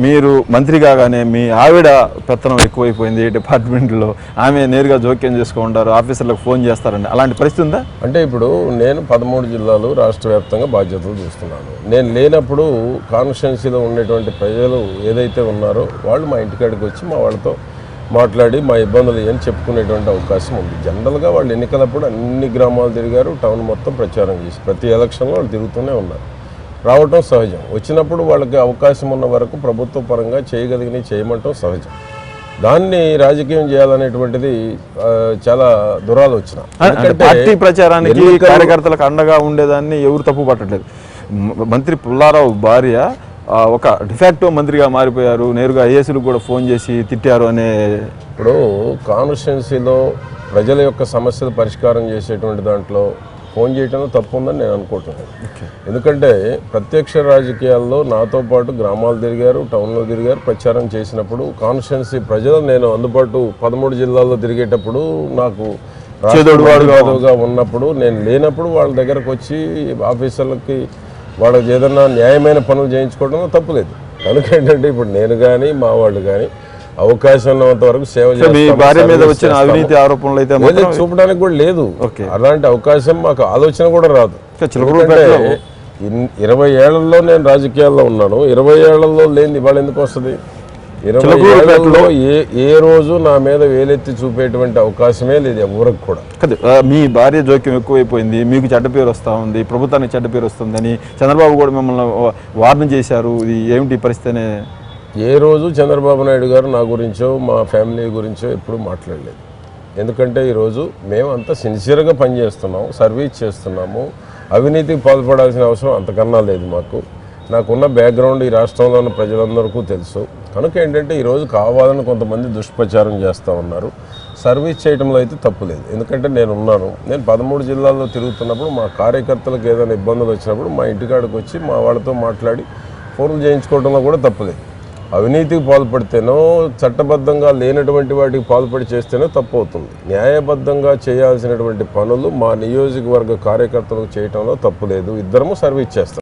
మీరు మంత్రి కాగానే మీ ఆవిడ పెత్తనం ఎక్కువైపోయింది డిపార్ట్మెంట్లో, ఆమె నేరుగా జోక్యం చేసుకుంటారు, ఆఫీసర్లకు ఫోన్ చేస్తారండి, అలాంటి పరిస్థితి ఉందా? అంటే ఇప్పుడు నేను 13 జిల్లాలు రాష్ట్ర వ్యాప్తంగా బాధ్యతలు చూస్తున్నాను. నేను లేనప్పుడు కాన్స్టిట్యున్సీలో ఉండేటువంటి ప్రజలు ఏదైతే ఉన్నారో వాళ్ళు మా ఇంటికాడికి వచ్చి మా వాళ్ళతో మాట్లాడి మా ఇబ్బందులు ఏం చెప్పుకునేటువంటి అవకాశం ఉంది. జనరల్గా వాళ్ళు ఎన్నికలప్పుడు అన్ని గ్రామాలు తిరిగారు, టౌన్ మొత్తం ప్రచారం చేసి ప్రతి ఎలక్షన్లో వాళ్ళు తిరుగుతూనే ఉన్నారు. రావటం సహజం. వచ్చినప్పుడు వాళ్ళకి అవకాశం ఉన్న వరకు ప్రభుత్వ పరంగా చేయగలిగినవి చేయమంటాం సహజం. దాన్ని రాజకీయం చేయాలనేటువంటిది చాలా దురాలోచన. పార్టీ ప్రచారానికి కార్యకర్తలకు అండగా ఉండేదాన్ని ఎవరు తప్పు పట్టట్లేదు. మంత్రి పుల్లారావు భార్య ఒక డిఫాక్టో మంత్రిగా మారిపోయారు, నేరుగా ఐఏఎస్లకు కూడా ఫోన్ చేసి తిట్టారు అనే. ఇప్పుడు కాన్స్టిట్యున్సీలో ప్రజల యొక్క సమస్యలు పరిష్కారం చేసేటువంటి దాంట్లో ఫోన్ చేయటంలో తప్పు ఉందని నేను అనుకుంటున్నాను. ఎందుకంటే ప్రత్యక్ష రాజకీయాల్లో నాతో పాటు గ్రామాలు తిరిగారు, టౌన్లో తిరిగారు, ప్రచారం చేసినప్పుడు కాన్స్టిట్యున్సీ ప్రజలు నేను అందుబాటు 13 జిల్లాల్లో తిరిగేటప్పుడు నాకు రాజకీయాలుగా ఉన్నప్పుడు నేను లేనప్పుడు వాళ్ళ దగ్గరకు వచ్చి ఆఫీసర్లకి వాళ్ళకి ఏదన్నా న్యాయమైన పనులు చేయించుకోవడంలో తప్పులేదు. కనుక ఏంటంటే ఇప్పుడు నేను కానీ మా వాళ్ళు కానీ అవకాశం ఉన్నంత వరకు సేవ చూపడానికి కూడా లేదు. అలాంటి అవకాశం మాకు ఆలోచన కూడా రాదు. 20 ఏళ్లలో నేను రాజకీయాల్లో ఉన్నాను. 20 ఏళ్లలో లేని ఇవాళ ఎందుకు వస్తుంది? 20 ఏళ్లలో ఏ రోజు నా మీద వేలెత్తి చూపేటువంటి అవకాశమే లేదు ఎవరికి కూడా. మీ భార్య జోక్యం ఎక్కువైపోయింది, మీకు చెడ్డ పేరు వస్తూ ఉంది, ప్రభుత్వానికి చెడ్డ పేరు వస్తుందని చంద్రబాబు కూడా మిమ్మల్ని వార్న్ చేశారు. ఇది ఏమిటి పరిస్థితి? ఏ రోజు చంద్రబాబు నాయుడు గారు నా గురించో మా ఫ్యామిలీ గురించో ఎప్పుడు మాట్లాడలేదు. ఎందుకంటే ఈరోజు మేము అంతా సిన్సియర్గా పనిచేస్తున్నాము, సర్వీస్ చేస్తున్నాము. అవినీతికి పాల్పడాల్సిన అవసరం అంతకన్నా లేదు మాకు. నాకున్న బ్యాక్గ్రౌండ్ ఈ రాష్ట్రంలో ఉన్న ప్రజలందరికీ తెలుసు. కనుక ఏంటంటే ఈరోజు కావాలని కొంతమంది దుష్ప్రచారం చేస్తూ ఉన్నారు. సర్వీస్ చేయడంలో అయితే తప్పు లేదు. ఎందుకంటే నేను 13 జిల్లాల్లో తిరుగుతున్నప్పుడు మా కార్యకర్తలకు ఏదైనా ఇబ్బందులు వచ్చినప్పుడు మా ఇంటికాడికి వచ్చి మా వాళ్ళతో మాట్లాడి ఫోన్లు చేయించుకోవడంలో కూడా తప్పులేదు. అవినీతికి పాల్పడితేనో చట్టబద్ధంగా లేనటువంటి వాటికి పాల్పడి చేస్తేనో తప్పు అవుతుంది. న్యాయబద్ధంగా చేయాల్సినటువంటి పనులు మా నియోజకవర్గ కార్యకర్తలకు చేయడంలో తప్పు లేదు. ఇద్దరము సర్వీస్ చేస్తాం.